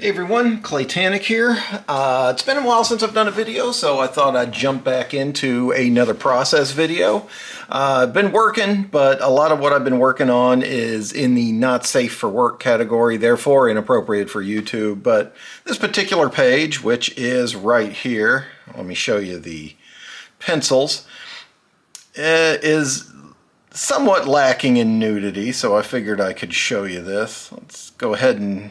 Hey everyone, Claytanick here. It's been a while since I've done a video, so I thought I'd jump back into another process video. I've been working, but a lot of what I've been working on is in the not safe for work category, therefore inappropriate for YouTube. But this particular page, which is right here, let me show you the pencils, is somewhat lacking in nudity, so I figured I could show you this. Let's go ahead and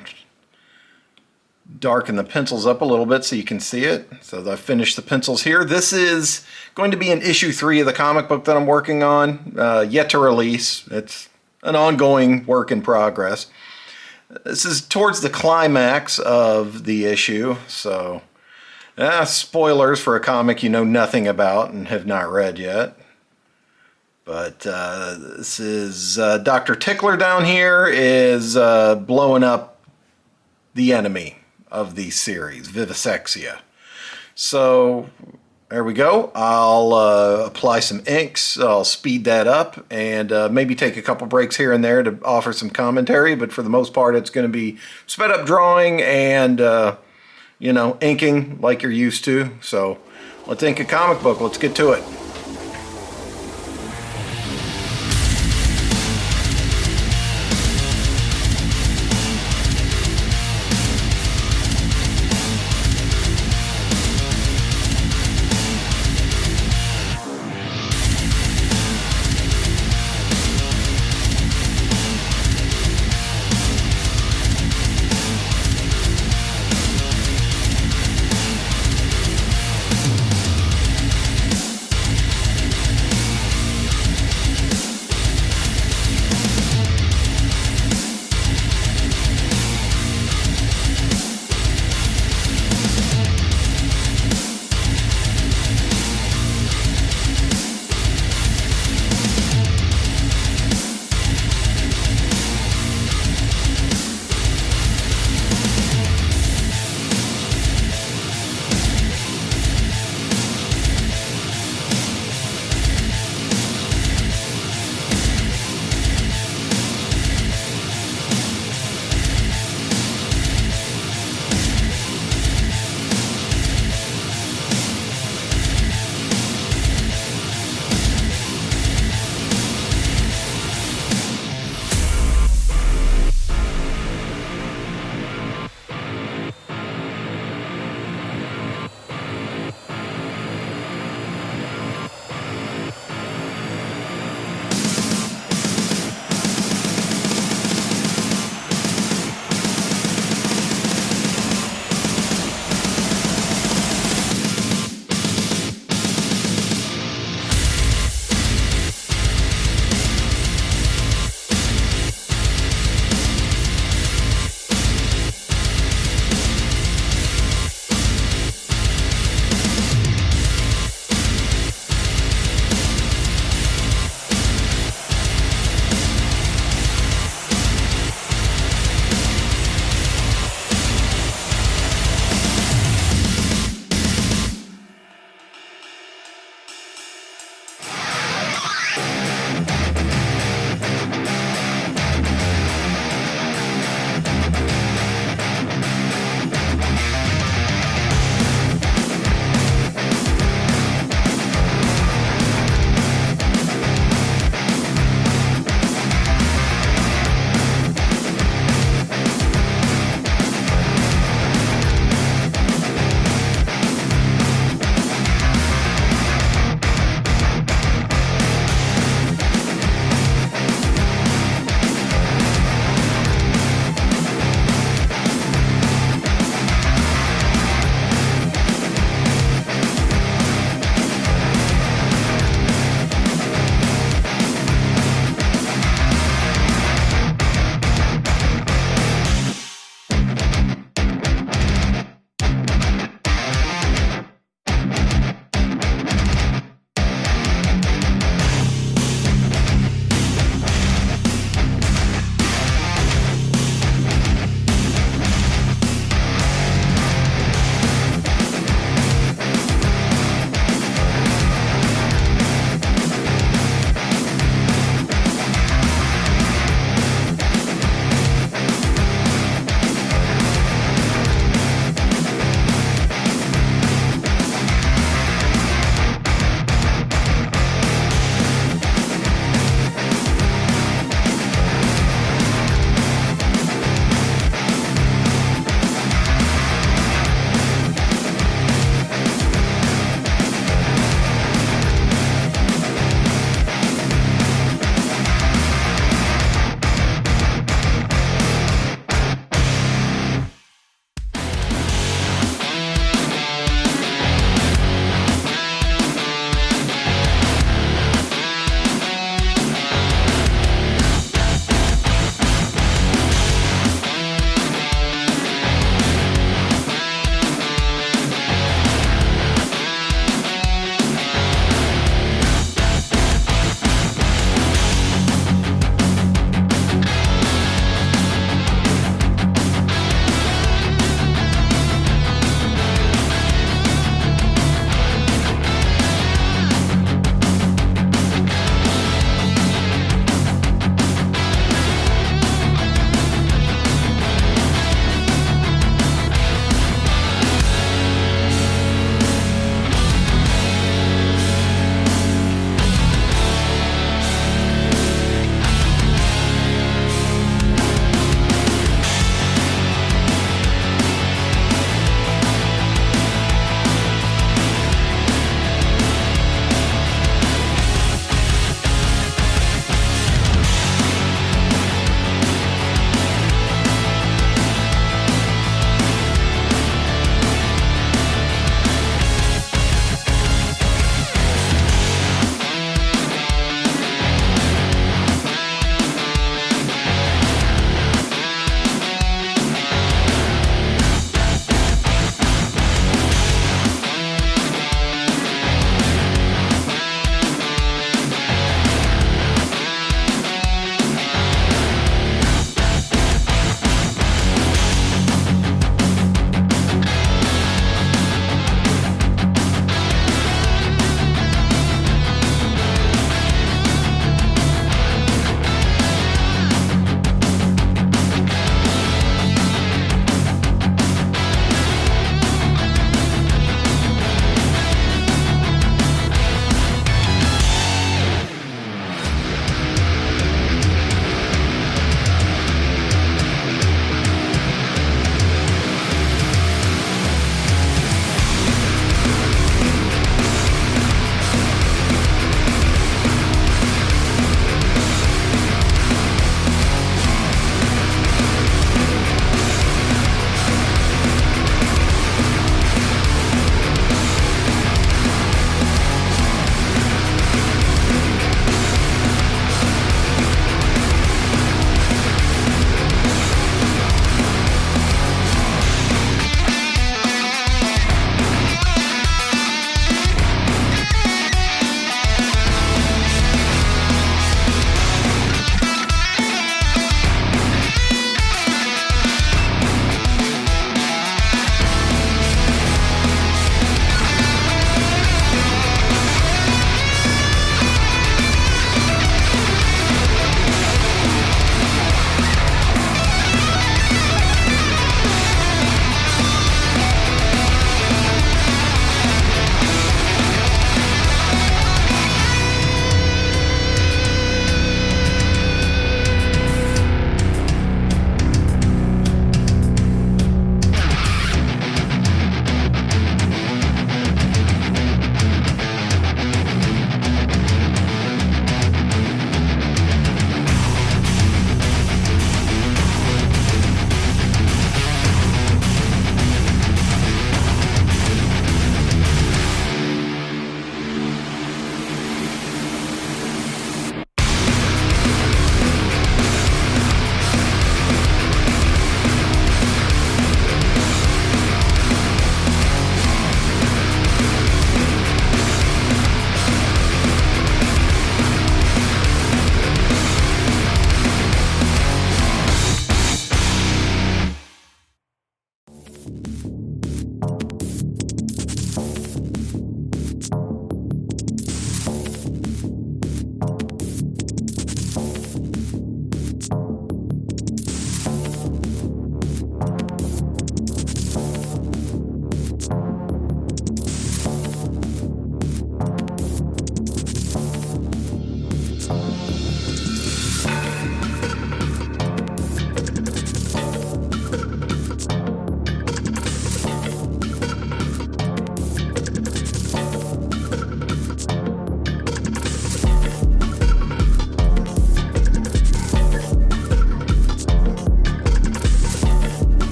darken the pencils up a little bit so you can see it. So I've finished the pencils here. This is going to be in issue 3 of the comic book that I'm working on, yet to release. It's an ongoing work in progress. This is towards the climax of the issue, so spoilers for a comic you know nothing about and have not read yet. But this is Dr. Tickler down here is blowing up the enemy of the series, Vivisexia. So there we go. I'll apply some inks. I'll speed that up and maybe take a couple breaks here and there to offer some commentary, but for the most part it's going to be sped up drawing and inking like you're used to. So let's ink a comic book. Let's get to it.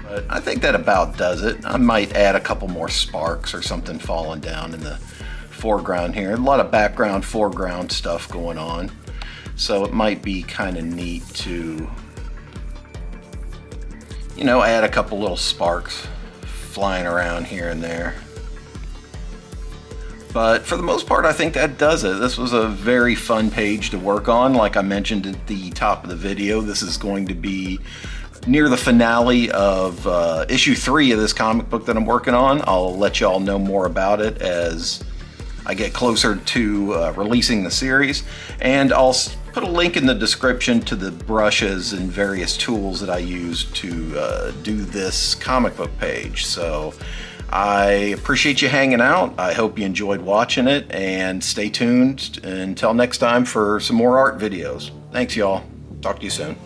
But I think that about does it. I might add a couple more sparks or something falling down in the foreground here. A lot of background, foreground stuff going on. So it might be kind of neat to, you know, add a couple little sparks flying around here and there. But for the most part, I think that does it. This was a very fun page to work on. Like I mentioned at the top of the video, this is going to be near the finale of issue 3 of this comic book that I'm working on. I'll let y'all know more about it as I get closer to releasing the series. And I'll put a link in the description to the brushes and various tools that I use to do this comic book page. So I appreciate you hanging out. I hope you enjoyed watching it, and stay tuned until next time for some more art videos. Thanks, y'all. Talk to you soon.